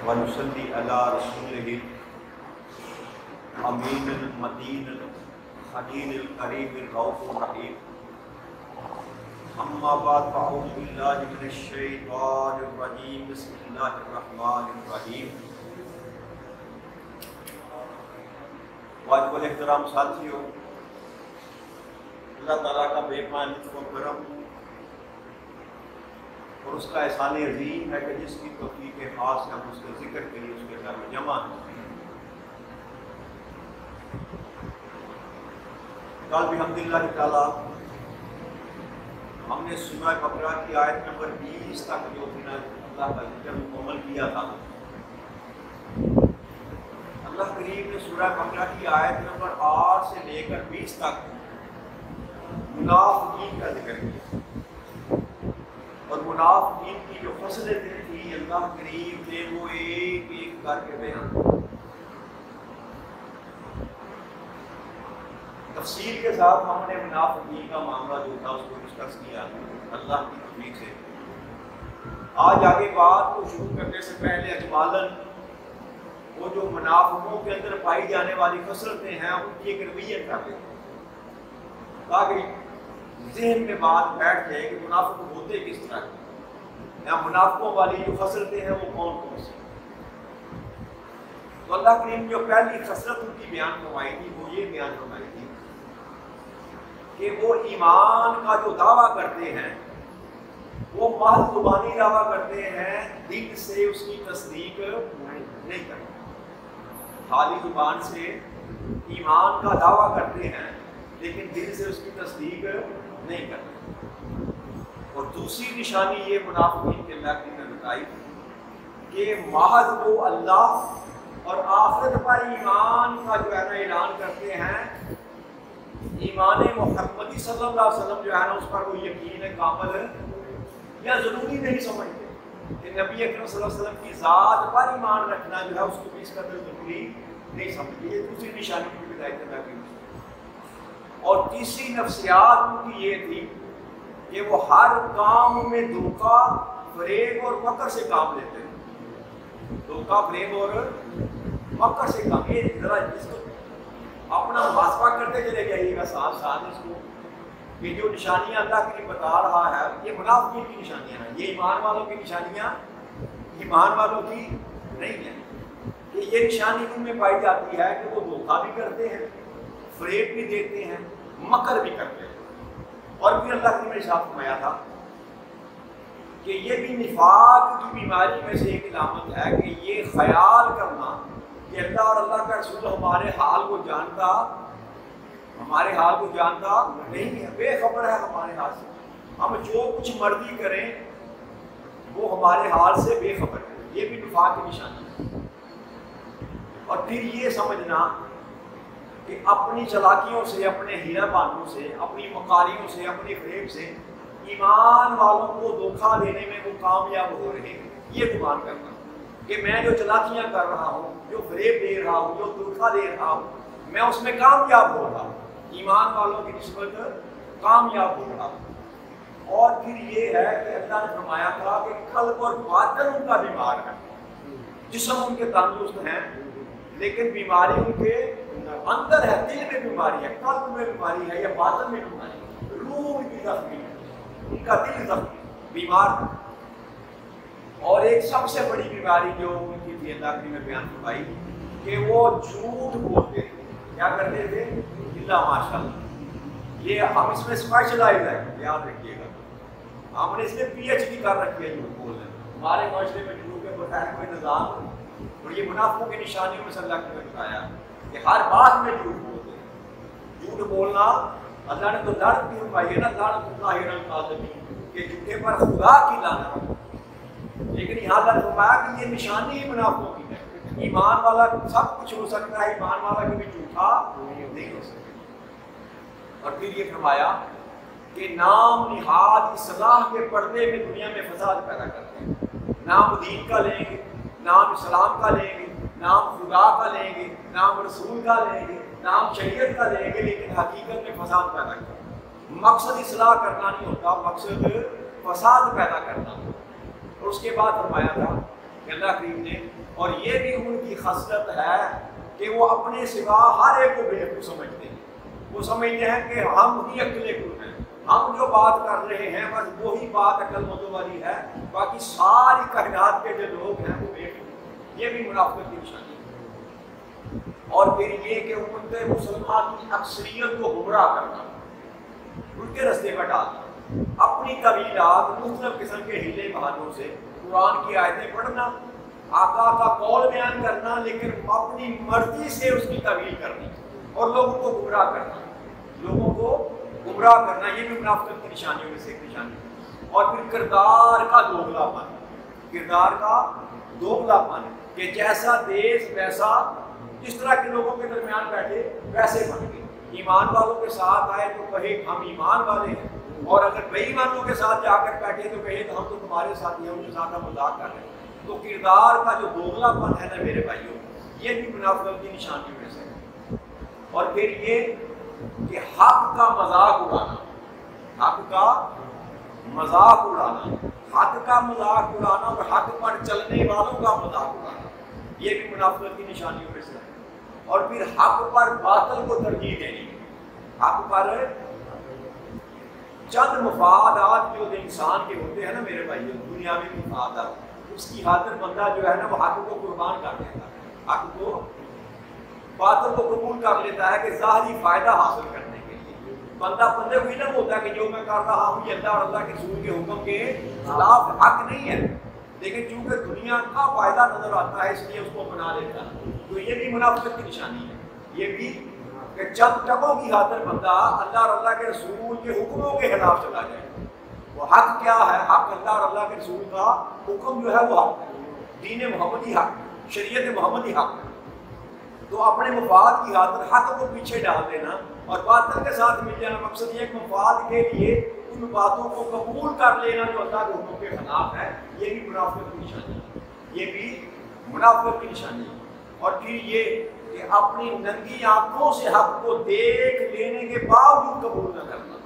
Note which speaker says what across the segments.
Speaker 1: ونصلي على رسوله الأمين المتين الخليل الكريم الرؤوف الرحيم. أما بعد فأعوذ بالله من الشيطان الرجيم. بسم الله الرحمن الرحيم. واجب الاحترام ساتھیوں، اللہ تعالیٰ کا بے پناہ لطف و کرم اور اس کا احسان عظیم ہے کہ جس کی توفیق خاص ہم اس کے ذکر کے لیے اس کے گھر میں جمع ہیں. کل بھی الحمدللہ تعالیٰ ہم نے سورہ بقرہ کی آیت نمبر 20 تک جو اللہ کا ذکر مکمل کیا تھا. اللہ کریم نے سورہ بقرہ کی آیت نمبر 8 سے لے کر 20 تک منافقین کا ذکر کیا، اور منافقین کی جو خصلتیں تھیں اللہ کریم نے وہ ایک ایک کر کے بیان تفصیل کے ساتھ ہم نے منافقین کا معاملہ جو تھا اس کو ڈسکس کیا اللہ کی توفیق سے. آج آگے بات کو شروع کرنے سے پہلے اجمالاً وہ جو منافقوں کے اندر پائی جانے والی خصلتیں ہیں ان کی ایک رویت کر لیتے ہیں تاکہ ذہن میں بات بیٹھ جائے کہ منافق ہوتے کس طرح کے، یا منافقوں والی جو خصلتیں ہیں وہ کون کون سی. تو اللہ کریم جو پہلی خصلت ان کی بیان فرمائی تھی وہ یہ بیان فرمائی تھی کہ وہ ایمان کا جو دعویٰ کرتے ہیں وہ محض زبانی دعویٰ کرتے ہیں، دل سے اس کی تصدیق نہیں کرتے. خالی زبان سے ایمان کا دعویٰ کرتے ہیں لیکن دل سے اس کی تصدیق نہیں کرتے. اور دوسری نشانی یہ منافقین کے اللہ نے بتائی کہ محض وہ اللہ اور آخرت پر ایمان کا جو ہے نا اعلان کرتے ہیں، ایمان محمدی صلی اللہ علیہ وسلم جو ہے نا اس پر وہ یقین کامل یا ضروری نہیں سمجھتے کہ نبی اکرم صلی اللہ علیہ وسلم کی ذات پر ایمان رکھنا جو ہے اس کو بھی اس قدر ضروری نہیں سمجھتے. یہ دوسری نشانی کی بدائی اللہ کی. اور تیسری نفسیات ان کی یہ تھی کہ وہ ہر کام میں دھوکہ فریب اور مکر سے کام لیتے ہیں. دھوکہ فریب اور مکر سے کام، یہ ذرا اس کو اپنا محاسبہ کرتے چلے جائیے گا ساتھ ساتھ اس کو کہ جو نشانیاں اللہ کے لیے بتا رہا ہے یہ منافقین کی نشانیاں ہیں، یہ ایمان والوں کی نشانیاں ایمان والوں کی نہیں ہیں. کہ یہ نشانی ان میں پائی جاتی ہے کہ وہ دھوکہ بھی کرتے ہیں، فریب بھی دیتے ہیں، مکر بھی کرتے ہیں. اور پھر اللہ نے ارشاد فرمایا تھا کہ یہ بھی نفاق کی بیماری میں سے ایک علامت ہے کہ یہ خیال کرنا کہ اللہ اور اللہ کا رسول ہمارے حال کو جانتا نہیں ہے، بے خبر ہے ہمارے حال سے. ہم جو کچھ مرضی کریں وہ ہمارے حال سے بے خبر ہے. یہ بھی نفاق کی نشانی ہے. اور پھر یہ سمجھنا کہ اپنی چلاکیوں سے، اپنے ہیرا بانوں سے، اپنی مکاریوں سے، اپنی فریب سے ایمان والوں کو دھوکہ دینے میں وہ کامیاب ہو رہے ہیں. یہ گمان کرنا کہ میں جو چلاکیاں کر رہا ہوں، جو فریب دے رہا ہوں، جو دھوکہ دے رہا ہوں، میں اس میں کامیاب ہو رہا ہوں، ایمان والوں کی نسبت کامیاب ہو رہا ہوں. اور پھر یہ ہے کہ اللہ نے فرمایا تھا کہ قلب اور باطن ان کا بیمار ہے. جسم ان کے تندرست ہیں لیکن بیماری ان کے اندر ہے، دل میں بیماری ہے، قلب میں بیماری ہے یا باطن میں بیماری ہے. روح ان کی زخمی ہے، ان کا دل زخمی بیمار ہے. اور ایک سب سے بڑی بیماری جو ان کی تھی اللہ نے بیان فرمائی کہ وہ جھوٹ بولتے تھے. کیا کرتے تھے؟ اللہ ماشاء اللہ. یہ ہم اس میں اسپیشلائز ہے، یاد رکھیے گا. ہم نے اس میں پی ایچ ڈی کر رکھی ہے جھوٹ بولنے. ہمارے معاشرے میں جھوٹ کے بغیر کوئی نظام، اور یہ منافقوں کی نشانیوں میں سے اللہ نے بتایا کہ ہر بات میں جھوٹ بولتے ہیں. جھوٹ بولنا اللہ نے تو لعنت بھی فرمائی ہے نا، لعنت اللہ علی الکاذبین، کہ جھوٹے پر خدا کی لعنت. لیکن یہاں اللہ نے فرمایا کہ یہ نشانی ہی منافقوں کی ہے. ایمان والا سب کچھ ہو سکتا ہے، ایمان والا کبھی جھوٹا نہیں ہو سکتا. اور پھر یہ فرمایا کہ نام نہاد اصلاح کے پردے میں دنیا میں فساد پیدا کرتے ہیں. نام دین کا لیں گے، نام اسلام کا لیں گے، نام خدا کا لیں گے، نام رسول کا لیں گے، نام شریعت کا لیں گے، لیکن حقیقت میں فساد پیدا کرتے ہیں. مقصد اصلاح کرنا نہیں ہوتا، مقصد فساد پیدا کرنا. اور اس کے بعد فرمایا تھا کہ اللہ کریم نے اور یہ بھی ان کی خصلت ہے کہ وہ اپنے سوا ہر ایک کو بیوقوف سمجھتے ہیں. وہ سمجھتے ہیں کہ ہم ہی عقل کل ہیں، ہم جو بات کر رہے ہیں بس وہی بات عقل مندوں والی ہے، باقی ساری کائنات کے جو لوگ ہیں وہ بیوقوف. یہ بھی منافقت کی نشانی ہے. اور پھر یہ کہ امت مسلمان کی اکثریت کو گمراہ کرنا، ان کے رستے پر ڈالنا، اپنی طویلات مختلف قسم کے ہیلے بہانوں سے قرآن کی آیتیں پڑھنا، آقا کا قول بیان کرنا لیکن اپنی مرضی سے اس کی تعویل کرنی اور لوگوں کو گمراہ کرنا، لوگوں کو گمراہ کرنا. یہ بھی منافقت کی نشانیوں میں سے ایک نشانی ہے. اور پھر کردار کا دوغلا پن، کردار کا دوغلا پن کہ جیسا دیش ویسا، جس طرح کے لوگوں کے درمیان بیٹھے ویسے بن گئے. ایمان والوں کے ساتھ آئے تو کہے ہم ایمان والے ہیں، اور اگر بے ایمانوں کے ساتھ جا کر بیٹھے تو کہے تو ہم تو تمہارے ساتھ ہیں، ان کے ساتھ ہم مذاق کر رہے ہیں. تو کردار کا جو دوغلا پن ہے نا میرے بھائیوں، یہ بھی منافقت کی نشانیوں میں سے ہے. اور پھر یہ کہ حق کا مذاق اڑانا، حق کا مذاق اڑانا، حق کا مذاق اڑانا اور حق پر چلنے والوں کا مذاق اڑانا، یہ بھی منافقت کی نشانیوں میں سے ہے. اور پھر حق پر باطل کو ترجیح دینی، حق پر چند مفادات جو انسان کے ہوتے ہیں نا میرے بھائیوں، دنیاوی مفادات، اس کی خاطر بندہ جو ہے نا وہ حق کو قربان کر دیتا ہے، حق کو باطل کو قبول کر لیتا ہے کہ ظاہری فائدہ حاصل کرنے کے لیے. بندہ بندے کو علم ہوتا ہے کہ جو میں کر رہا ہوں یہ اللہ اور اللہ کے رسول کے حکم کے خلاف حق نہیں ہے، لیکن چونکہ دنیا کا فائدہ نظر آتا ہے اس لیے اس کو بنا لیتا ہے. تو یہ بھی منافقت کی نشانی ہے. یہ بھی کہ چند ٹکوں کی خاطر بندہ اللہ اور اللہ کے رسول کے حکموں کے خلاف چلا جائے. وہ حق کیا ہے؟ حق اللہ اور اللہ کے رسول کا حکم جو ہے وہ حق ہے، دین محمدی حق، شریعت محمدی حق ہے. تو اپنے مفاد کی خاطر حق کو پیچھے ڈال دینا اور باطل کے ساتھ مل جانا، مقصد یہ کہ مفاد کے لیے ان باتوں کو قبول کر لینا جو اللہ کے حکم کے خلاف ہے، یہ بھی منافقت کی نشانی ہے. یہ بھی منافقت کی نشانی ہے. اور پھر یہ کہ اپنی ننگی آنکھوں سے حق کو دیکھ لینے کے باوجود قبول نہ کرنا.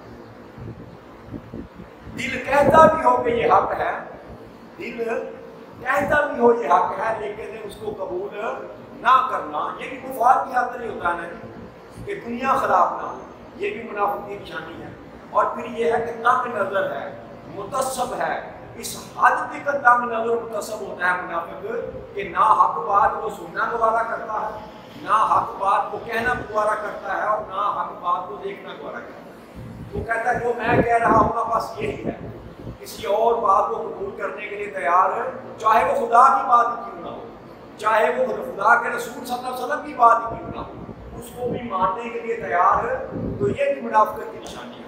Speaker 1: دل کہتا بھی ہو کہ یہ حق ہے، دل کہتا بھی ہو یہ حق ہے لیکن اس کو قبول نہ کرنا، یہ بھی مفاد کی خاطر ہی ہوتا ہے کہ دنیا خراب نہ ہو. یہ بھی منافق کی نشانی ہے. اور پھر یہ ہے کہ تنگ نظر ہے، متصب ہے. اس حد تک تنگ نظر متصب ہوتا ہے منافق کہ نہ حق بات کو سننا گوارا کرتا ہے، نہ حق بات کو کہنا گوارا کرتا ہے، اور نہ حق بات کو دیکھنا گوارا کرتا ہے. وہ کہتا ہے جو میں کہہ رہا ہوں نا بس یہی ہے، کسی اور بات کو قبول کرنے کے لیے تیار ہے، چاہے وہ خدا کی بات کیوں نہ ہو، چاہے وہ خدا کے رسول صلی اللہ علیہ وسلم کی بات کیوں نہ ہو، اس کو بھی ماننے کے لیے تیار ہے. تو یہ بھی منافقت کی نشانی ہے.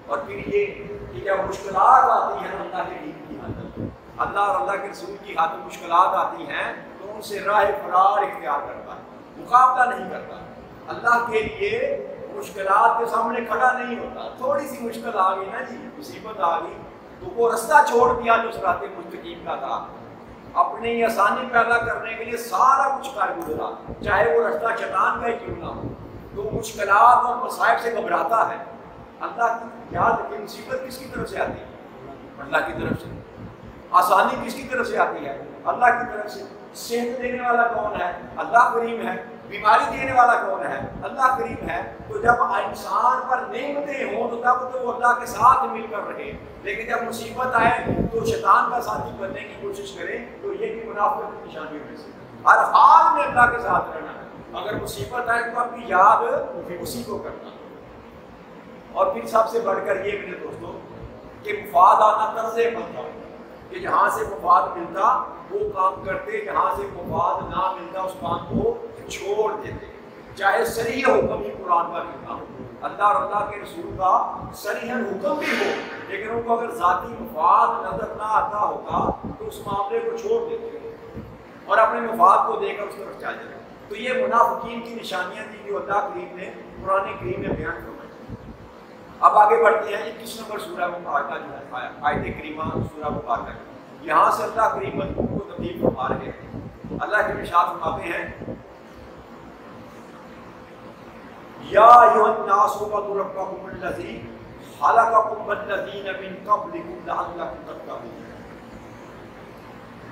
Speaker 1: اور پھر یہ کہ جب مشکلات آتی ہیں اللہ کے دین کی خاطر، اللہ اور اللہ کے رسول کی خاطر مشکلات آتی ہیں تو ان سے راہ فرار اختیار کرتا ہے، مقابلہ نہیں کرتا. اللہ کے لیے مشکلات کے سامنے کھڑا نہیں ہوتا. تھوڑی سی مشکل آ گئی نا جی، مصیبت آ گئی تو وہ رستہ چھوڑ دیا جو صراط مستقیم کا تھا، اپنی آسانی پیدا کرنے کے لیے سارا کچھ کر گزرا، چاہے وہ رستہ چٹان کا ہی کیوں نہ ہو. تو مشکلات اور مصائب سے گھبراتا ہے. اللہ کی یاد رکھیں، مصیبت کس کی طرف سے آتی ہے؟ اللہ کی طرف سے. آسانی کس کی طرف سے آتی ہے؟ اللہ کی طرف سے. صحت دینے والا کون ہے؟ اللہ کریم ہے. بیماری دینے والا کون ہے؟ اللہ کریم ہے. تو جب انسان پر نعمتیں ہوں تو تب تو وہ اللہ کے ساتھ مل کر رہے، لیکن جب مصیبت آئے تو شیطان کا ساتھی بننے کی کوشش کرے. تو یہ بھی منافقت کی نشانیوں میں سے ہر حال میں اللہ کے ساتھ رہنا ہے. اگر مصیبت آئے تو اپنی یاد اسی کو کرنا. اور پھر سب سے بڑھ کر یہ میرے دوستوں کہ مفاد آنا طرز بنتا کہ جہاں سے مفاد ملتا وہ کام کرتے، جہاں سے مفاد نہ ملتا اس کام کو چھوڑ دیتے. چاہے صریح حکم ہی قرآن کا کتنا ہو، اللہ اور اللہ کے رسول کا صریح حکم بھی ہو، لیکن ان کو اگر ذاتی مفاد نظر نہ آتا ہوگا تو اس معاملے کو چھوڑ دیتے اور اپنے مفاد کو دے کر اس طرف چل جاتے. تو یہ منافقین کی نشانیاں تھیں جو اللہ کریم نے قرآن کریم میں بیان فرمائی. اب آگے بڑھتے ہیں. 21 نمبر سورہ مبارکہ جو ہے آیت کریمہ سورہ مبارکہ، یہاں سے اللہ کریم مذکور کو تبدیل فرما رہے ہیں. اللہ کے ارشاد فرماتے ہیں یا ایھا الناس اعبدوا ربکم الذی خلقکم والذین من قبلکم لعلکم تتقون.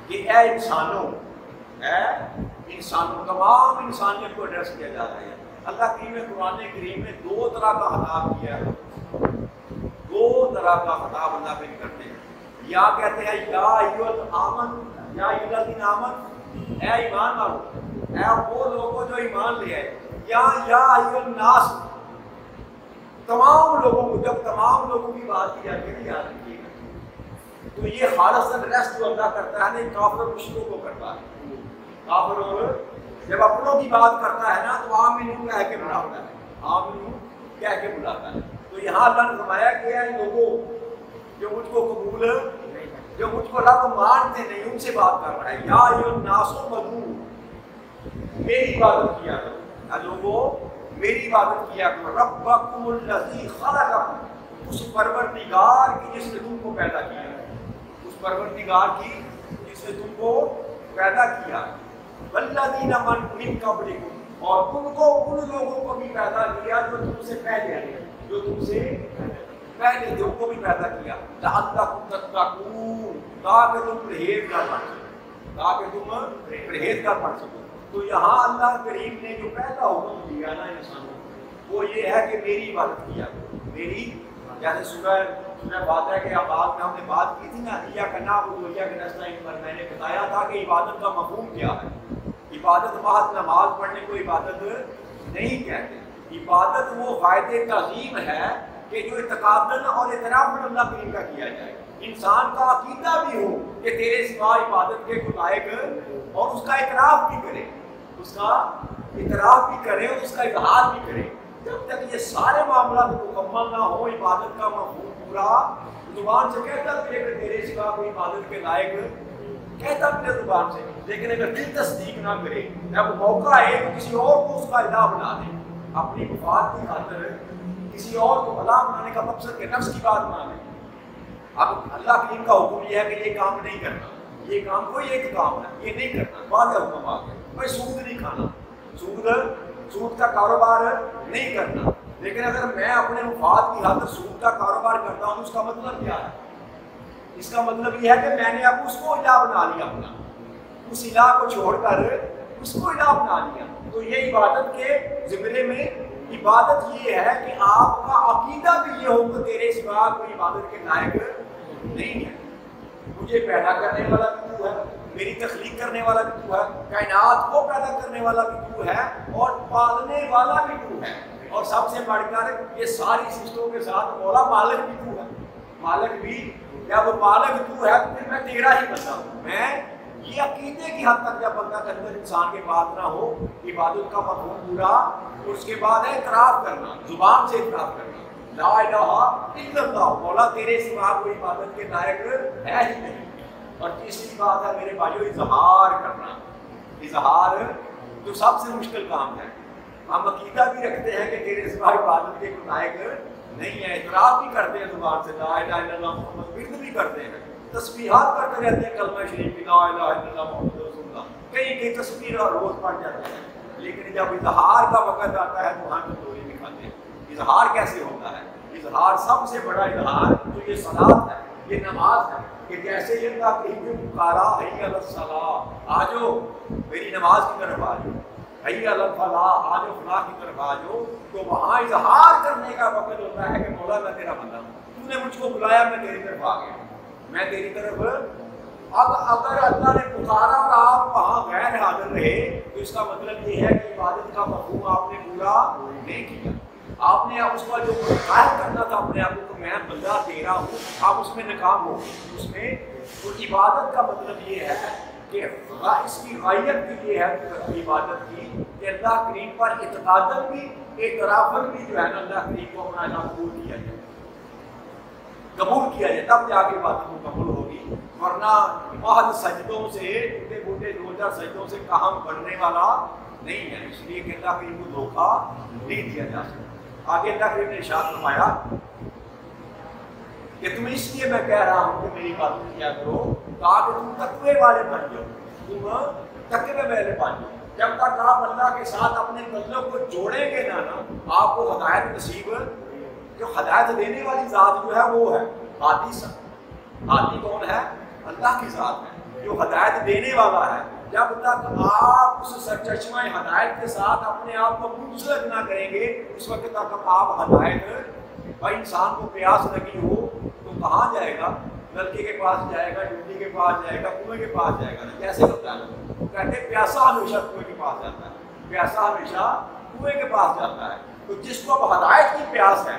Speaker 1: کہ اے انسانوں تمام انسانیت کو ایڈریس کیا جا رہا ہے۔ اللہ کریم نے قرآن کریم میں دو طرح کا خطاب کیا ہے، دو طرح کا خطاب اللہ کریم کرتے ہیں۔ یا کہتے ہیں یا ایھا الذین آمنوا، اے ایمان والو، اے وہ لوگوں جو ایمان لے آئے، یا ایھا الناس، تمام لوگوں کو، جب تمام لوگوں کی بات کی جاتی ہے یاد رکھیے گا، تو یہ خالص ریسٹ جو اللہ کرتا ہے نا کافر اور مشرکوں کو کرتا ہے۔ کافر اور جب اپنوں کی بات کرتا ہے نا تو آمنو کہہ کے بلاتا ہے، آمنو کہہ کے بلاتا ہے۔ تو یہاں اللہ نے فرمایا کہ اے لوگوں جو مجھ کو قبول، جو مجھ کو رب مانتے نہیں، ان سے بات کر رہا ہے۔ یا ایھا الناس اعبدوا، میری عبادت کیا کرو، اے لوگوں میری عبادت کیا کرو، ربکم الذی خلقکم، اس پروردگار کی جس نے تم کو پیدا کیا، اس پروردگار کی جس نے تم کو پیدا کیا، والذین من قبلکم، اور ان لوگوں کو بھی پیدا کیا جو تم سے پہلے ہیں، جو تم سے پہلے تھے ان کو بھی پیدا کیا، لعلکم تتقون، تاکہ تم پرہیزگار بن سکو، تاکہ تم پرہیزگار بن سکو۔ تو یہاں اللہ کریم نے جو پہلا حکم دیا نا انسانوں کو وہ یہ ہے کہ میری عبادت کیا کرو، میری، جیسے سورہ فاتحہ کے آغاز میں ہم نے بات کی تھی نا، ایاک نعبد و ایاک نستعین پر میں نے بتایا تھا کہ عبادت کا مفہوم کیا ہے۔ عبادت محض نماز پڑھنے کو عبادت نہیں کہتے، عبادت وہ قائد تعظیم ہے کہ جو اعتقاداً اور اعترافاً اللہ کریم کا کیا جائے، انسان کا عقیدہ بھی ہو کہ تیرے سوا عبادت کے کوئی لائق، اور اس کا اعتراف بھی کرے، اس کا اعتراف بھی کرے اور اس کا اظہار بھی کرے۔ جب تک یہ سارے معاملات مکمل نہ ہو، عبادت کا مفہوم پورا زبان سے کہتا پھرے کہ تیرے سوا کوئی عبادت کے لائق، کہتا پھرے زبان سے، لیکن اگر دل تصدیق نہ کرے، جب موقع ہے تو کسی اور کو اس کا الہ بنا دے، اپنی مفاد کی خاطر کسی اور کو بھلا بنانے کا مقصد کہ نفس کی بات مانے۔ اب اللہ کریم کا حکم یہ ہے کہ یہ کام نہیں کرنا، یہ کام کوئی ایک کام ہے، یہ نہیں کرنا، بعض حکم آ گئے، بھائی سود نہیں کھانا، سود کا کاروبار نہیں کرنا، لیکن اگر میں اپنے مفاد کی خاطر سود کا کاروبار کرتا ہوں اس کا مطلب کیا ہے؟ اس کا مطلب یہ ہے کہ میں نے اب اس کو الہ بنا لیا، اپنا اس الہ کو چھوڑ کر اس کو الہ بنا لیا۔ تو یہ عبادت کے زمرے میں عبادت یہ ہے کہ آپ کا عقیدہ بھی یہ ہو کہ تیرے سوا کوئی عبادت کے لائق نہیں ہے، مجھے پیدا کرنے والا بھی تو ہے، میری تخلیق کرنے والا بھی تو ہے، کائنات کو پیدا کرنے والا بھی تو ہے، اور پالنے والا بھی تو ہے، اور سب سے بڑھ کر یہ ساری سسٹوں کے ساتھ مولا مالک بھی تو ہے، مالک بھی، جب مالک تو ہے تو پھر میں تیرا ہی بندہ ہوں۔ میں یہ عقیدے کی حد تک جب بندہ کے اندر انسان کے بات نہ ہو، عبادت کا مفہوم پورا، اس کے بعد ہے اعتراف کرنا، زبان سے اعتراف کرنا، لا الہ الا اللہ، مولا تیرے سوا کوئی عبادت کے لائق ہے ہی نہیں۔ اور تیسری بات ہے میرے بھائیو اظہار کرنا، اظہار جو سب سے مشکل کام ہے۔ ہم عقیدہ بھی رکھتے ہیں کہ تیرے سوا عبادت کے کوئی لائق نہیں ہے، اعتراف بھی کرتے ہیں زبان سے لا الہ الا اللہ محمد، ورد بھی کرتے ہیں، تسبیحات کرتے رہتے ہیں، کلمہ شریف کی لا الہ الا اللہ محمد رسول اللہ، کئی تسبیح روز پڑھ جاتے ہیں، لیکن جب اظہار کا وقت آتا ہے تو ہم کمزوری دکھاتے ہیں۔ اظہار کیسے ہوتا ہے؟ اظہار سب سے بڑا اظہار جو یہ صلاۃ ہے، یہ نماز ہے، کہ جیسے یہ اللہ کہیں پہ پکارا حی علی الصلاۃ، آجو میری نماز کی طرف آجو، حی علی الفلاح، آجو فلاح کی طرف آجو، تو وہاں اظہار کرنے کا وقت ہوتا ہے کہ مولا میں تیرا بندہ ہوں، تو نے مجھ کو بلایا، میں تیری طرف آ گیا، میں تیری طرف۔ اب اگر اللہ نے پکارا اور آپ وہاں غیر حاضر رہے تو اس کا مطلب یہ ہے کہ عبادت کا مفہوم آپ نے پورا نہیں کیا، آپ نے اس کا جو ظاہر کرنا تھا اپنے آپ کو میں بندہ تیرا ہوں، آپ اس میں ناکام ہو گئے۔ اس میں تو عبادت کا مطلب یہ ہے کہ اس کی غائیت بھی یہ ہے عبادت کی کہ اللہ کریم پر اعتقاداً بھی اعترافاً بھی جو ہے نا اللہ کریم کو اپنا الہ قبول کیا جائے، قبول کیا جائے، تب جا کے عبادت مکمل ہوگی، ورنہ محض سجدوں سے ٹوٹے پھوٹے 2000 سجدوں سے کام بننے والا نہیں ہے۔ اس لیے کہ اللہ کریم کو دھوکہ نہیں دیا جا سکتا۔ آگے اللہ کریم نے ارشاد فرمایا کہ تم اس لیے میں کہہ رہا ہوں کہ میری عبادت کیا کرو تاکہ تم تقوی والے بن جاؤ، تم تقوی والے بن جاؤ۔ جب تک آپ اللہ کے ساتھ اپنے تعلق کو جوڑیں گے نا آپ کو ہدایت نصیب، جو ہدایت دینے والی ذات جو ہے وہ ہے ہادی۔ ہادی کون ہے؟ اللہ کی ذات ہے۔ جو ہدایت دینے والا ہے، جب تک آپ اس سرچشمہ ہدایت کے ساتھ اپنے آپ کو منسلک نہ کریں گے، اس وقت تک آپ ہدایت بھائی انسان کو پیاس لگی ہو تو کہاں جائے گا؟ نلکے کے پاس جائے گا، ڈیوٹی کے پاس جائے گا، کنویں کے پاس جائے گا نا؟ کیسے ہوتا ہے؟ وہ کہتے ہیں پیاسا ہمیشہ کنویں کے پاس جاتا ہے، پیاسا ہمیشہ کنویں کے پاس جاتا ہے۔ تو جس کو اب ہدایت کی پیاس ہے،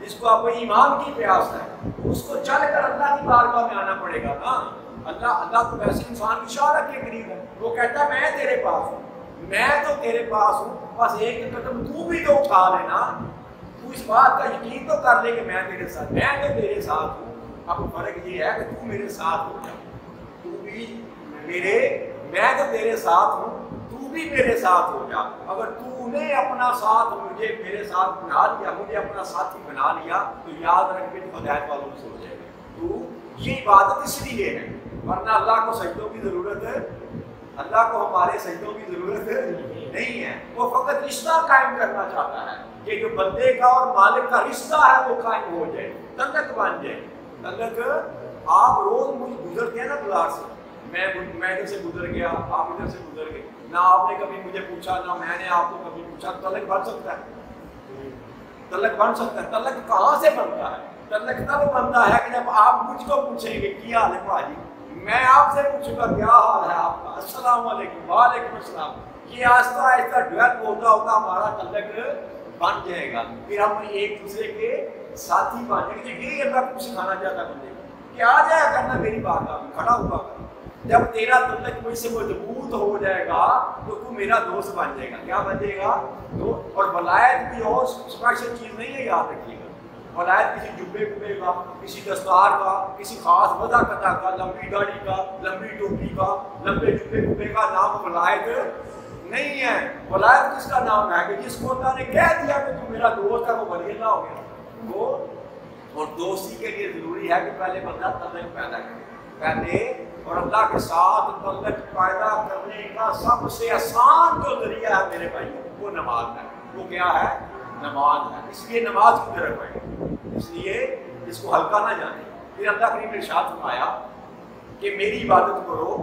Speaker 1: جس کو اب ایمان کی پیاس ہے، اس کو چل کر اللہ کی بارگاہ میں آنا پڑے گا نا۔ اللہ تو ویسے انسان کی شارت کے قریب ہے، وہ کہتا ہے میں تیرے پاس ہوں، میں تو تیرے پاس ہوں، بس ایک قدم تو بھی تو اٹھا لینا، تو اس بات کا یقین تو کر لے کہ میں تیرے ساتھ، میں تو تیرے ساتھ ہوں۔ اب فرق یہ ہے کہ تو میرے ساتھ ہو جا، تو بھی میرے، میں تو تیرے ساتھ ہوں، تو بھی میرے ساتھ ہو جا۔ اگر تو نے اپنا ساتھ مجھے میرے ساتھ بنا لیا، مجھے اپنا ساتھی بنا لیا، تو یاد رکھ کے تو ہدایت والوں سے ہو جائے گا۔ تو یہ عبادت اس لیے ہے، ورنہ اللہ کو سجدوں کی ضرورت ہے، اللہ کو ہمارے سجدوں کی ضرورت نہیں ہے۔ وہ فقط رشتہ قائم کرنا چاہتا ہے کہ جو بندے کا اور مالک کا رشتہ ہے وہ قائم ہو جائے، تعلق بن جائے۔ تعلق آپ روز مجھ گزرتے ہیں نا بازار سے، میں ادھر سے گزر گیا، آپ ادھر سے گزر گئے، نہ آپ نے کبھی مجھے پوچھا نہ میں نے آپ کو کبھی پوچھا، تعلق بن سکتا ہے؟ تعلق بن سکتا ہے؟ تعلق کہاں سے بنتا ہے؟ تعلق تب بنتا ہے کہ جب آپ مجھ کو پوچھیں گے کیا حال ہے بھاجی، میں آپ سے پوچھوں گا کیا حال ہے آپ کا، السلام علیکم، وعلیکم السلام۔ یہ آہستہ آہستہ ڈیولپ ہوتا ہوتا ہمارا تعلق بن جائے گا، پھر ہم ایک دوسرے کے ساتھی بن جائیں گے۔ یہی اللہ کو سکھانا چاہتا بندے کو کہ آ جایا کرنا میری بارگاہ میں، کھڑا ہوا کرنا۔ جب تیرا تعلق مجھ سے مضبوط ہو جائے گا تو تو میرا دوست بن جائے گا۔ کیا بن جائے گا؟ تو اور ولایت بھی اور اسپیشل چیز نہیں ہے، یاد رکھیے گا۔ ولایت کسی جبے کبے کا، کسی دستار کا، کسی خاص وضع قطع کا، لمبی داڑھی کا، لمبی ٹوپی کا، لمبے جبے کبے کا نام ولایت نہیں ہے۔ ولایت کس کا نام ہے کہ جس کو اللہ نے کہہ دیا کہ تو میرا دوست ہے، وہ ولی اللہ ہو گیا۔ وہ اور دوستی کے لیے ضروری ہے کہ پہلے بندہ تعلق پیدا کرے پہلے، اور اللہ کے ساتھ تعلق پیدا کرنے کا سب سے آسان جو ذریعہ ہے میرے بھائی وہ نماز ہے۔ وہ کیا ہے؟ نماز ہے۔ اس لیے نماز کی طرف ہے، اس لیے اس کو ہلکا نہ جانے۔ پھر اللہ کریم نے ارشاد فرمایا کہ میری عبادت کرو،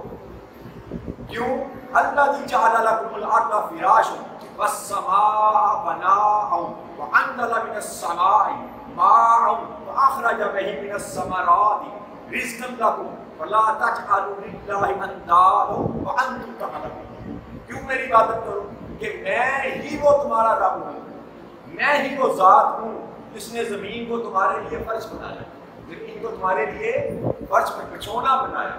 Speaker 1: کیوں؟ الذی جعل لکم الارض فراشا والسماء بناء وانزل من السماء ماء فاخرج به من الثمرات رزقا لکم فلا تجعلوا للہ اندادا وانتم تعلمون۔ کیوں میری عبادت کرو؟ کہ میں ہی وہ تمہارا رب ہوں، میں ہی وہ ذات ہوں جس نے زمین کو تمہارے لیے فرش بنایا، زمین کو تمہارے لیے فرش بچھونا بنایا،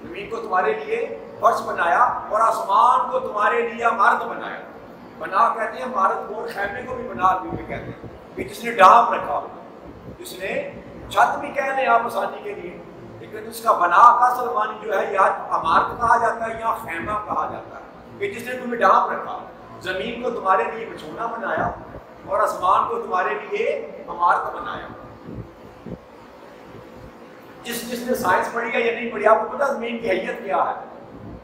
Speaker 1: زمین کو تمہارے لیے فرش بنایا، اور آسمان کو تمہارے لیے عمارت بنایا۔ بنا کہتے ہیں عمارت کو، خیمے کو بھی بنا بھی کہتے ہیں کہ جس نے ڈھانپ رکھا، جس نے چھت بھی کہہ لیں آپ آسانی کے لیے، لیکن اس کا بنا کا اصل معنی جو ہے یا عمارت کہا جاتا ہے یا خیمہ کہا جاتا ہے، کہ جس نے تمہیں ڈھانپ رکھا، زمین کو تمہارے لیے بچھونا بنایا اور آسمان کو تمہارے لیے عمارت بنایا۔ جس نے سائنس پڑھی ہے یا نہیں پڑھی، آپ کو پتا زمین کی حیت کیا ہے؟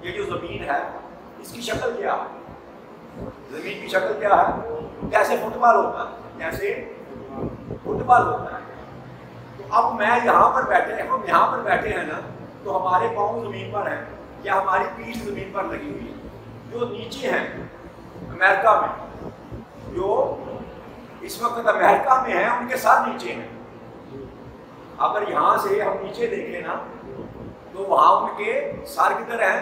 Speaker 1: یہ جو زمین ہے اس کی شکل کیا ہے؟ زمین کی شکل کیا ہے؟ جیسے فٹ بال ہوتا ہے، جیسے فٹ بال ہوتا ہے۔ تو اب میں یہاں پر بیٹھے، ہم یہاں پر بیٹھے ہیں نا، تو ہمارے پاؤں زمین پر ہیں یا ہماری پیٹھ زمین پر لگی ہوئی ہے۔ جو نیچے ہیں امریکہ میں، جو اس وقت امریکہ میں ہیں، ان کے ساتھ نیچے ہیں۔ اگر یہاں سے ہم نیچے دیکھیں نا تو وہاں ان کے سر کدھر ہیں؟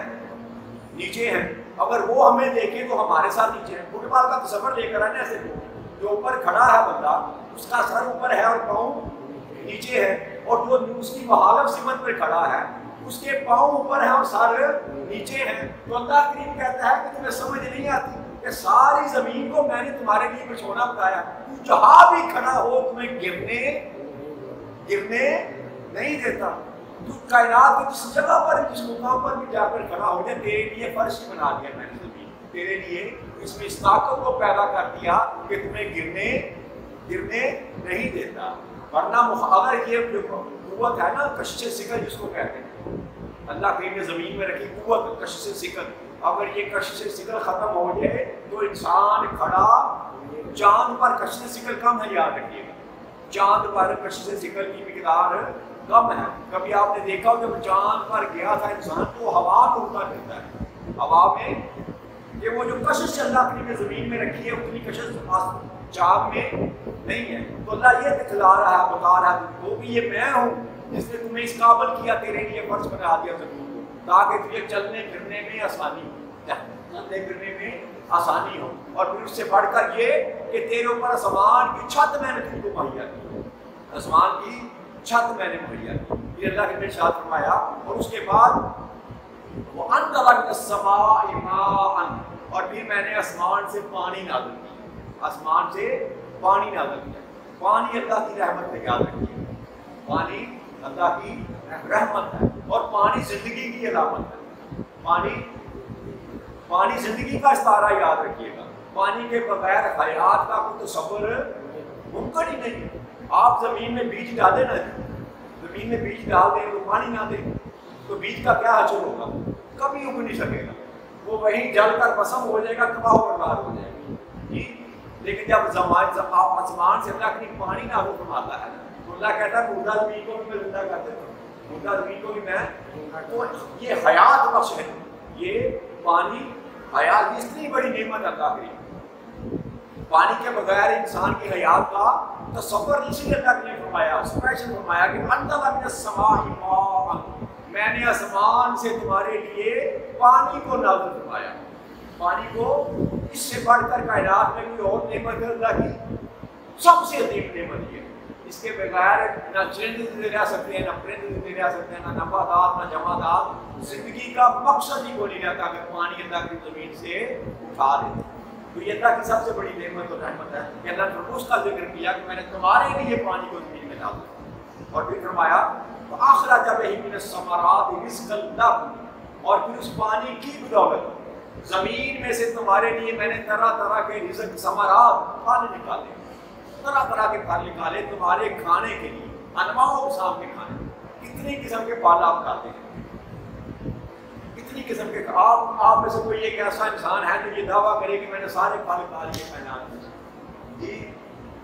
Speaker 1: نیچے ہیں۔ اگر وہ ہمیں دیکھیں تو ہمارے ساتھ نیچے ہیں۔ فٹ بال کا تصور لے کر آنا ایسے، جو اوپر کھڑا ہے بندہ، اس کا سر اوپر ہے اور پاؤں نیچے ہے، اور جو اس کی مخالف سمت پر کھڑا ہے اس کے پاؤں اوپر ہیں اور سر نیچے ہیں۔ تو اللہ کریم کہتا ہے کہ تمہیں سمجھ نہیں آتی کہ ساری زمین کو میں نے تمہارے لیے بچھونا بتایا، تو جہاں بھی کھڑا ہو تمہیں گرنے نہیں دیتا۔ تو کائنات میں جس جگہ پر جس مقام پر بھی جا کر کھڑا ہو جائے، تیرے لیے فرش بنا دیا میں نے زمین، تیرے لیے اس میں اس طاقت کو پیدا کر دیا کہ تمہیں گرنے نہیں دیتا۔ ورنہ اگر یہ قوت ہے نا کشش ثقل جس کو کہتے ہیں، اللہ کریم نے زمین میں رکھی قوت کشش ثقل، اگر یہ کشش ثقل ختم ہو جائے تو انسان کھڑا، چاند پر کشش ثقل کم ہے، یاد رکھیے گا، چاند پر کشش ثقل کی مقدار کم ہے. کبھی آپ نے دیکھا ہو جب چاند پر گیا تھا انسان تو ہوا میں اڑتا پھرتا ہے, ہوا میں, کہ وہ جو کشش اللہ نے زمین میں رکھی ہے اتنی کشش چاند میں نہیں ہے. تو اللہ یہ دکھلا رہا ہے, بتا رہا ہے تم کو کہ یہ میں ہوں جس نے تمہیں اس قابل کیا, تیرے لیے فرض بنا دیا زمین کو, تاکہ تجھے چلنے پھرنے میں آسانی ہو, چلنے پھرنے میں آسانی ہو. اور پھر اس سے بڑھ کر یہ کہ تیرے اوپر آسمان کی چھت میں نے تم کو مہیا کی, آسمان کی چھت میں نے مہیا کی. یہ اللہ نے ارشاد فرمایا. اور اس کے بعد وَأَنزَلَ مِنَ السَّمَاءِ مَاءً, اور پھر میں نے آسمان سے پانی نازل کیا, آسمان سے پانی نازل کیا. پانی اللہ کی رحمت ہے, یاد رکھیے پانی اللہ کی رحمت ہے, اور پانی زندگی کی علامت ہے. پانی زندگی کا استعارہ, یاد رکھیے گا. پانی کے بغیر حیات کا کوئی تصور ممکن ہی نہیں. آپ زمین میں بیج ڈالیں نا, زمین میں بیج ڈال دیں تو پانی نہ دیں تو بیج کا کیا حاصل ہوگا, کبھی اگ نہیں سکے گا, وہ وہیں جل کر بسم ہو جائے گا, تباہ و برباد ہو جائے گا. جی لیکن جب آپ آسمان سے اللہ کی پانی نازل فرماتا ہے تو اللہ کہتا ہے مردہ زمین کو بھی میں زندہ کر دیتا ہوں, مردہ زمین کو بھی میں. تو یہ حیات بخش ہے, یہ پانی حیات, اتنی بڑی نعمت اللہ کی. پانی کے بغیر انسان کی حیات کا تصور اسی لیے اللہ نے فرمایا, اسپیشل فرمایا کہ انزل من السماء ماء, میں نے آسمان سے تمہارے لیے پانی کو نازل فرمایا. پانی کو اس سے بڑھ کر کائنات میں کوئی اور نعمت اللہ کی سب سے عظیم نعمت ہے. اس کے بغیر نہ چرند زندے رہ سکتے ہیں, نہ پرند زندے رہ سکتے ہیں, نہ نباتات نہ جمادات. زندگی کا مقصد ہی کوئی نہیں رہتا کہ پانی اللہ کی زمین سے اٹھا دے. تو یہ اللہ کی سب سے بڑی نعمت اور رحمت ہے کہ اللہ نے اس کا ذکر کیا کہ میں نے تمہارے لیے پانی کو زمین میں ڈالا. اور پھر فرمایا فَأَخْرَجَ بِهِ مِنَ الثَّمَرَاتِ رِزْقًا لَكُمْ, اور پھر اس پانی کی بدولت زمین میں سے تمہارے لیے میں نے طرح طرح کے رزق, ثمرات, پھل نکالے, طرح طرح کے پھل نکالے تمہارے کھانے کے لیے, انواع و اقسام کے کھانے. کتنی قسم کے پھل آپ کھاتے ہیں, کتنی قسم کے. آپ میں سے کوئی ایک ایسا انسان ہے جو یہ دعویٰ کرے کہ میں نے سارے پھل کھا لیے, جی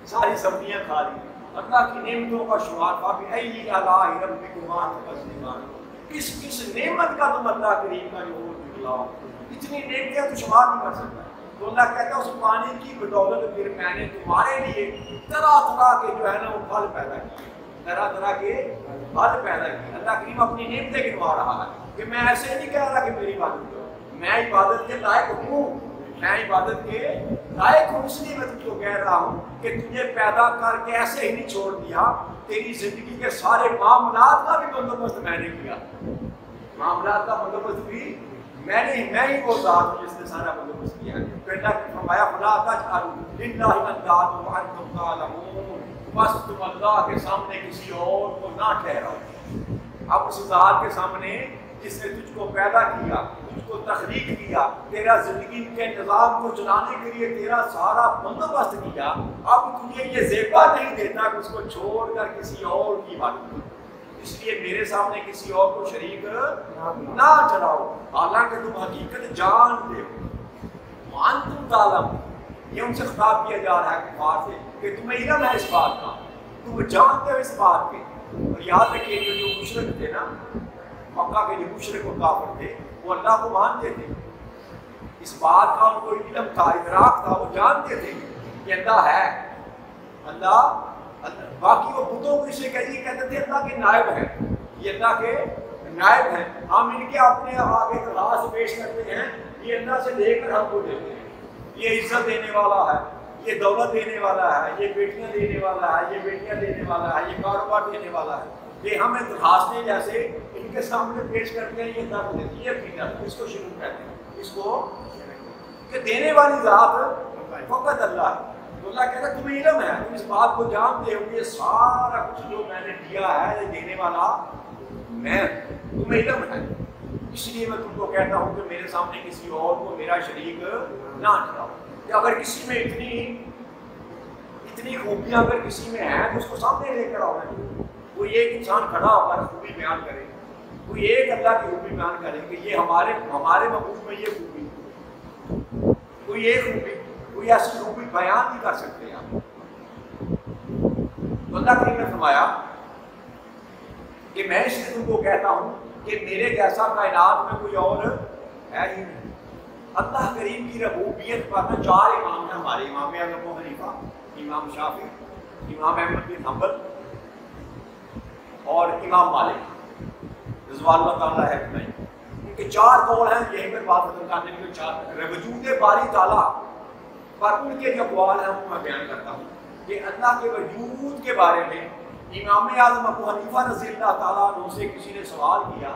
Speaker 1: ساری سبزیاں کھا لی. اللہ کی نعمتوں کا شمار تھا کہ ای اللہ ربکما تکذبان, کس نعمت کا تم اللہ کریم کا جو نکلا, اتنی نعمتیں تو شمار نہیں کر سکتا. تو اللہ کہتا ہے اس پانی کی بدولت پھر میں نے تمہارے لیے طرح طرح کے جو ہے نا وہ پھل پیدا کیے, طرح طرح کے پھل پیدا کیے. اللہ کریم اپنی نعمتیں گنوا رہا ہے کہ میں ایسے نہیں کہہ رہا کہ میری عبادت کرو, میں عبادت کے لائق ہوں, میں عبادت کے لائق ہوں. اس لیے میں تجھ کو کہہ رہا ہوں کہ تجھے پیدا کر کے ایسے ہی نہیں چھوڑ دیا, تیری زندگی کے سارے معاملات کا بھی بندوبست میں نے کیا. معاملات کا بندوبست بھی میں ہی وہ ذات ہوں جس نے سارا بندوبست کیا. پھر اللہ نے فرمایا فلا تجعلوا للہ اندادا وانتم تعلمون, بس تم اللہ کے سامنے کسی اور کو نہ ٹھہراؤ. اب اس ذات کے سامنے جس نے تجھ کو پیدا کیا, تجھ کو تخلیق کیا, تیرا زندگی کے نظام کو چلانے کے لیے تیرا سارا بندوبست کیا, اب تجھے یہ زیبا نہیں دیتا کہ اس کو چھوڑ کر کسی اور کی بات کرو. اس لیے میرے سامنے کسی اور کو شریک نہ چلاؤ, حالانکہ تم حقیقت جانتے ہو. وانتم تعلمون, یہ ان سے خطاب کیا جا رہا ہے کفار سے کہ تمہیں علم ہے اس بات کا, تم جانتے ہو اس بات کے. اور یاد رکھیے کہ جو مشرک تھے نا, مکہ کے جو مشرک و کافر تھے, وہ اللہ کو مانتے تھے, اس بات کا ان کو علم تھا, ادراک تھا, وہ جانتے تھے کہ اللہ ہے. اللہ باقی وہ بتوں کو اسے کہتے تھے اللہ کے نائب ہیں, یہ اللہ کے نائب ہیں, ہم ان کے اپنے آگے درخواست پیش کرتے ہیں, یہ اللہ سے لے کر ہم کو دیتے ہیں. یہ عزت دینے والا ہے, یہ دولت دینے والا ہے, یہ بیٹیاں دینے والا ہے, یہ بیٹیاں دینے والا ہے, یہ کاروبار دینے والا ہے. یہ ہمیں درخواستیں جیسے ان کے سامنے پیش کرتے ہیں, یہ درد دیتی ہے پیٹا, اس کو شروع کہتے ہیں, اس کو کہ دینے والی ذات فقط اللہ ہے. تو اللہ کہتا ہے تمہیں علم ہے, تم اس بات کو جانتے ہو, یہ سارا کچھ جو میں نے دیا ہے یہ دینے والا میں, تمہیں علم ہے. اس لیے میں تم کو کہتا ہوں کہ میرے سامنے کسی اور کو میرا شریک نہ ٹھہراؤ. کہ اگر کسی میں اتنی خوبیاں اگر کسی میں ہیں تو اس کو سامنے لے کر آؤ. کوئی ایک انسان کھڑا ہو کر خوبی بیان کرے, کوئی ایک اللہ کی خوبی بیان کرے کہ یہ ہمارے محبوب میں یہ خوبی, کوئی ایک خوبی, کوئی ایسی خوبی بیان نہیں کر سکتے آپ. تو اللہ کریم نے فرمایا کہ میں اس لیے تم کو کہتا ہوں کہ میرے جیسا کائنات میں کوئی اور ہے ہی نہیں۔ اللہ کریم کی ربوبیت پر 4 امام ہیں ہمارے، امام ابو حنیفہ، امام شافعی، امام احمد بن حنبل اور امام مالک رضوان اللہ تعالیٰ ہے نہیں، ان کے 4 قول ہیں۔ یہیں پر بات ختم کرنے کے 4 وجود باری تعالیٰ پر ان کے جو اقوال ہیں وہ میں بیان کرتا ہوں کہ اللہ کے وجود کے بارے میں امام اعظم ابو حنیفہ رضی اللہ تعالیٰ عنہ سے کسی نے سوال کیا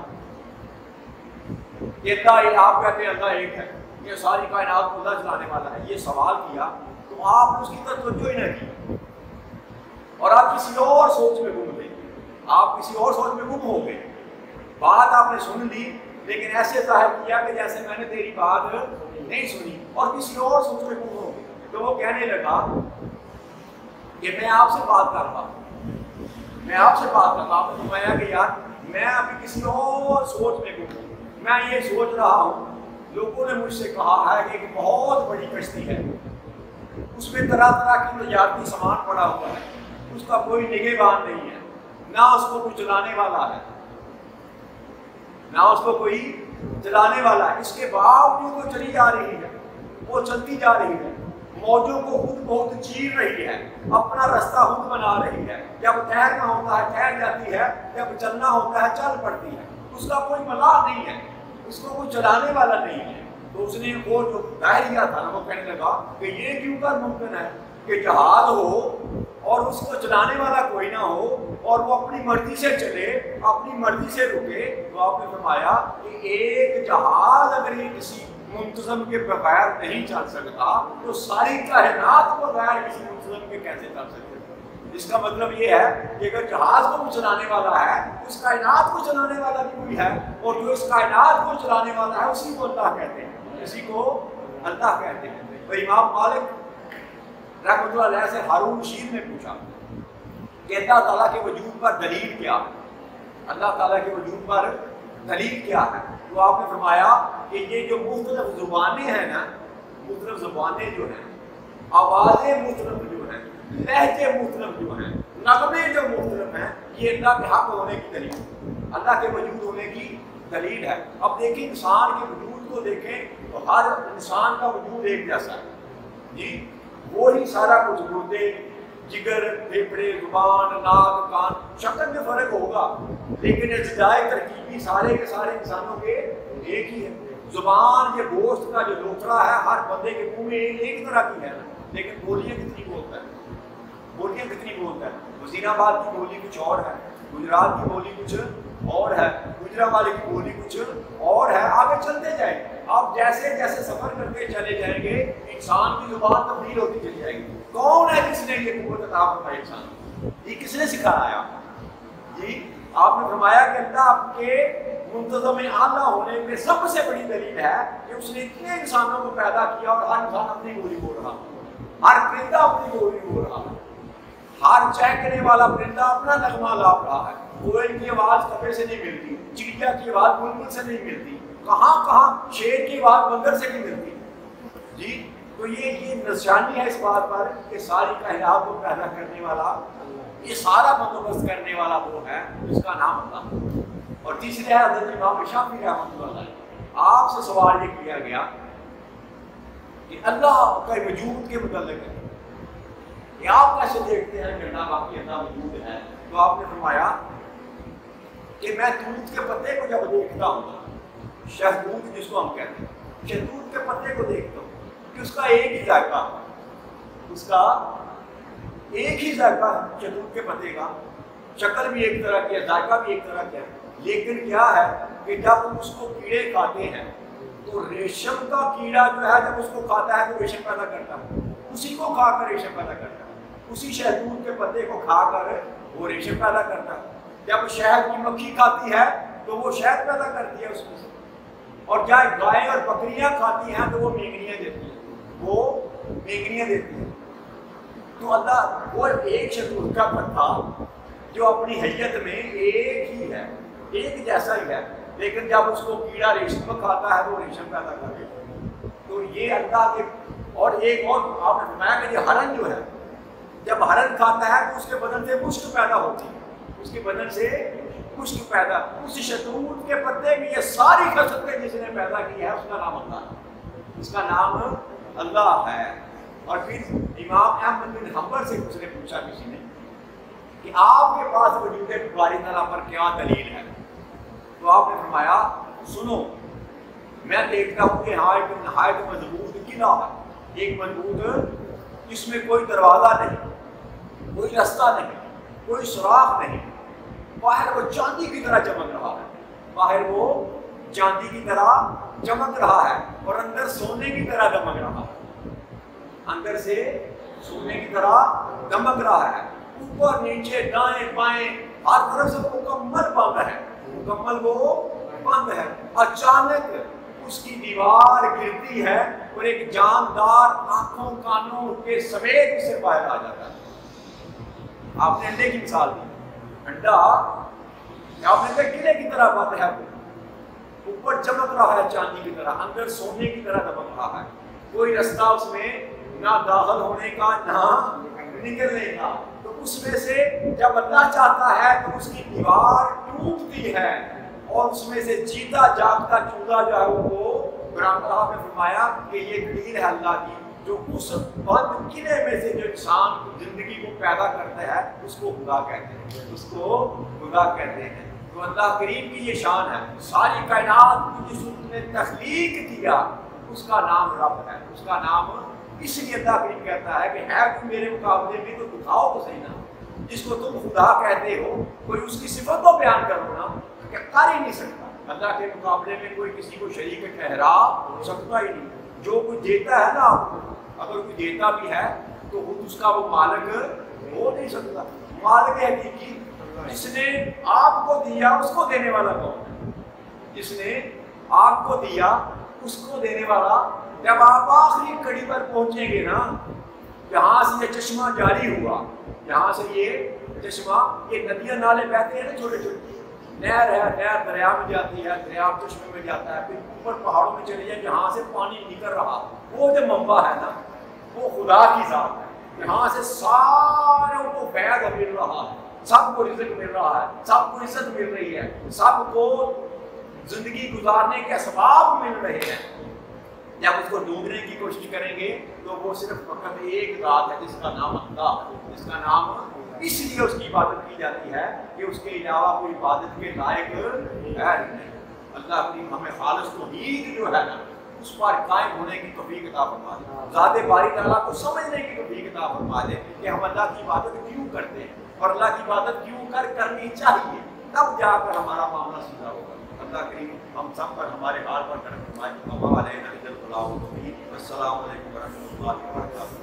Speaker 1: کہ اللہ، آپ کہتے ہیں اللہ ایک ہے، یہ ساری کائنات کو اللہ چلانے والا ہے، یہ سوال کیا تو آپ نے اس کی طرف توجہ ہی نہ کی اور آپ کسی اور سوچ میں گم گئے، آپ کسی اور سوچ میں گم ہو گئے۔ بات آپ نے سن لی لیکن ایسے ظاہر کیا کہ جیسے میں نے تیری بات نہیں سنی اور کسی اور سوچ میں گم ہو گئے۔ تو وہ کہنے لگا کہ میں آپ سے بات کر رہا ہوں، میں آپ سے بات کر رہا ہوں۔ فرمایا کہ یار میں ابھی کسی اور سوچ میں گم ہوں، میں یہ سوچ رہا ہوں لوگوں نے مجھ سے کہا ہے کہ ایک بہت بڑی کشتی ہے، اس میں طرح طرح کی تجارتی سامان پڑا ہوا ہے، اس کا کوئی نگہبان نہیں ہے، نہ اس کو کوئی چلانے والا ہے، نہ اس کو کوئی چلانے والا ہے، اس کے باوجود وہ چلی جا رہی ہے، وہ چلتی جا رہی ہے، موجوں کو خود بہت چیر رہی ہے، اپنا رستہ خود بنا رہی ہے، جب ٹھہرنا ہوتا ہے ٹھہر جاتی ہے، جب چلنا ہوتا ہے چل پڑتی ہے، اس کا کوئی ملاح نہیں ہے، اس کو کوئی چلانے والا نہیں ہے۔ تو اس نے وہ جو دائرہ تھا نا وہ کہنے لگا کہ یہ کیوں کر ممکن ہے کہ جہاز ہو اور اس کو چلانے والا کوئی نہ ہو اور وہ اپنی مرضی سے چلے، اپنی مرضی سے رکے۔ تو آپ نے فرمایا کہ ایک جہاز اگر یہ کسی منتظم کے بغیر نہیں چل سکتا تو ساری کائنات بغیر کسی منتظم کے کیسے چل سکتے؟ اس کا مطلب یہ ہے کہ اگر جہاز کو چلانے والا ہے تو اس کائنات کو چلانے والا بھی کوئی ہے، اور جو اس کائنات کو چلانے والا ہے اسی کو اللہ کہتے ہیں، اسی کو اللہ کہتے ہیں۔ تو امام مالک رحمۃ اللہ علیہ سے ہارون رشید نے پوچھا کہ اللہ تعالیٰ کے وجود پر دلیل کیا ہے، اللہ تعالیٰ کے وجود پر دلیل کیا ہے؟ تو آپ نے فرمایا کہ یہ جو مختلف زبانیں ہیں نا، مختلف زبانیں جو ہیں، آوازیں مختلف جو ہیں، لہجے مختلف جو ہیں، نغمے جو مختلف ہیں، یہ اللہ کے حق ہونے کی دلیل، اللہ کے وجود ہونے کی دلیل ہے۔ اب دیکھیں انسان کے وجود کو دیکھیں تو ہر انسان کا وجود ایک جیسا ہے جی، وہی سارا کچھ، گردے، جگر، پھیپھڑے، زبان، ناک، کان، شکل میں فرق ہوگا لیکن اجزائے ترکیبی سارے کے سارے انسانوں کے ایک ہی ہے۔ زبان یہ گوشت کا جو لوتھڑا ہے ہر بندے کے منہ میں ایک طرح کی ہے، لیکن بولیاں کتنی بولتا ہے، بولیاں کتنی بولتا ہے۔ وزیر آباد کی بولی کچھ اور ہے، گجرات کی بولی کچھ اور ہے، گجرا والے کی بولی کچھ اور ہے۔ آگے چلتے جائیں، آپ جیسے جیسے سفر کرتے چلے جائیں گے انسان کی زبان تبدیل ہوتی چلی جائے گی۔ کون ہے جس نے یہ قوت عطا فرمائی انسان؟ یہ کس نے سکھایا جی؟ آپ نے فرمایا کہ اللہ آپ کے منتظم اعلیٰ ہونے میں سب سے بڑی دلیل ہے کہ اس نے اتنے انسانوں کو پیدا کیا اور ہر انسان اپنی بولی بول رہا، ہر پرندہ اپنی بولی بول رہا ہے، ہر چہکنے والا پرندہ اپنا نغمہ لاپ رہا ہے۔ کوئل کی آواز کبے سے نہیں ملتی، چڑیا کی آواز بلبل سے نہیں ملتی، کہاں کہاں شیر کی آواز بندر سے نہیں ملتی جی۔ تو یہ نشانی ہے اس بات پر کہ ساری کائنات کو پیدا کرنے والا، یہ سارا بندوبست کرنے والا وہ ہے جس کا نام اللہ۔ اور تیسری ہے حضرت امام شافعی رحمۃ اللہ علیہ، آپ سے سوال یہ کیا گیا کہ اللہ کا وجود کے متعلق ہے کہ آپ کیسے دیکھتے ہیں کہ اللہ باقی اللہ وجود ہے؟ تو آپ نے فرمایا کہ میں دودھ کے پتے کو جب دیکھتا ہوں، شہدود جس کو ہم کہتے ہیں، شہدود کے پتے کو دیکھتا ہوں کہ اس کا ایک ہی ذائقہ ہے، اس کا ایک ہی ذائقہ ہے شہدود کے پتے کا، شکل بھی ایک طرح کی ہے، ذائقہ بھی ایک طرح کا ہے، لیکن کیا ہے کہ جب اس کو کیڑے کھاتے ہیں تو ریشم کا کیڑا جو ہے جب اس کو کھاتا ہے تو ریشم پیدا کرتا ہے، اسی کو کھا کر ریشم پیدا کرتا ہے، اسی شہدود کے پتے کو کھا کر وہ ریشم پیدا کرتا ہے۔ جب شہد کی مکھی کھاتی ہے تو وہ شہد پیدا کرتی ہے اس میں سے، اور جب گائے اور بکریاں کھاتی ہیں تو وہ مینگنیاں دیتی ہیں، وہ مینگنیاں دیتی ہیں۔ تو اللہ وہ ایک شہدود کا پتا جو اپنی حیت میں ایک ہی ہے، ایک جیسا ہی ہے، لیکن جب اس کو کیڑا ریشم کھاتا ہے تو وہ ریشم پیدا کر دیتا ہے۔ تو یہ اللہ کے، اور ایک اور آپ نے فرمایا کہ یہ ہرن جو ہے جب ہرن کھاتا ہے تو اس کے بدن سے مشک پیدا ہوتی ہے، اس کے بدن سے خشک پیدا، اس شتوت کے پتے کی یہ ساری خصلتیں جس نے پیدا کی ہے اس کا نام اللہ ہے، اس کا نام اللہ ہے۔ اور پھر امام احمد بن حنبل سے اس نے پوچھا کسی نے کہ آپ کے پاس وجود باری تعالیٰ پر کیا دلیل ہے؟ تو آپ نے فرمایا سنو، میں دیکھتا ہوں کہ ہاں ایک نہایت مضبوط قلعہ ہے، ایک مضبوط جس میں کوئی دروازہ نہیں، کوئی رستہ نہیں، کوئی سوراخ نہیں، باہر وہ چاندی کی طرح چمک رہا ہے، باہر وہ چاندی کی طرح چمک رہا ہے اور اندر سونے کی طرح دمک رہا ہے، اندر سے سونے کی طرح دمک رہا ہے، اوپر نیچے دائیں بائیں ہر طرف سے مکمل بند ہے، مکمل وہ بند ہے۔ اچانک اس کی دیوار گرتی ہے اور ایک جاندار آنکھوں کانوں کے سمیت اسے باہر آ جاتا ہے۔ آپ نے انڈے کی مثال دی، انڈا آپ نے کہا قلعے کی طرح بند ہے، اوپر چمک رہا ہے چاندی کی طرح، اندر سونے کی طرح دمک رہا ہے، کوئی رستہ اس میں نہ داخل ہونے کا نہ نکلنے کا۔ تو اس میں سے جب اللہ چاہتا ہے تو اس کی دیوار ٹوٹتی ہے اور اس میں سے جیتا جاگتا چوزا جو ہے وہ قرآن صاحب نے فرمایا کہ یہ دلیل ہے اللہ کی، جو اس بند قلعے میں سے جو انسان زندگی کو پیدا کرتا ہے اس کو خدا کہتے ہیں، اس کو خدا کہتے ہیں۔ تو اللہ کریم کی یہ شان ہے، ساری کائنات کو جس نے تخلیق کیا اس کا نام رب ہے، اس کا نام، اس لیے اللہ کریم کہتا ہے کہ ہے کوئی میرے مقابلے میں تو دکھاؤ تو صحیح نا، جس کو تم خدا کہتے ہو کوئی اس کی صفت کو بیان کرو نا، کہ کر ہی نہیں سکتا، اللہ کے مقابلے میں کوئی کسی کو شریک ٹھہرا سکتا ہی نہیں۔ جو کوئی دیتا ہے نا آپ کو، اگر کوئی دیتا بھی ہے تو خود اس کا وہ مالک ہو نہیں سکتا، مالک حقیقی جس نے آپ کو دیا اس کو دینے والا کون ہے؟ جس نے آپ کو دیا اس کو دینے والا۔ جب آپ آخری کڑی پر پہنچیں گے نا، یہاں سے یہ چشمہ جاری ہوا، یہاں سے یہ چشمہ، یہ ندیاں نالے بہتے ہیں نا چھوٹے چھوٹے، نہر ہے، نہر دریا میں جاتی ہے، دریا چشمے میں جاتا ہے، پھر اوپر پہاڑوں میں چلے جائے جہاں سے پانی نکل رہا، وہ جو منبع ہے نا وہ خدا کی ذات ہے، یہاں سے ساروں کو فیض مل رہا ہے، سب کو رزق مل رہا ہے، سب کو عزت مل رہی ہے، سب کو زندگی گزارنے کے اسباب مل رہے ہیں۔ جب اس کو ڈھونڈنے کی کوشش کریں گے تو وہ صرف فقط ایک ذات ہے جس کا نام اللہ ہے، جس کا نام، اس لیے اس کی عبادت کی جاتی ہے کہ اس کے علاوہ کوئی عبادت کے لائق ہے نہیں۔ اللہ کی ہمیں خالص توحید جو ہے نا اس پر قائم ہونے کی توفیق عطا فرما دے، ذات باری تعالیٰ کو سمجھنے کی توفیق عطا فرما دے کہ ہم اللہ کی عبادت کیوں کرتے ہیں اور اللہ کی عبادت کیوں کرنی چاہیے، تب جا کر ہمارا معاملہ سیدھا ہوگا۔ اللہ کریم ہم سب پر ہمارے حال پر کرم فرمائے۔ السلام علیکم ورحمۃ اللہ وبرکاتہ۔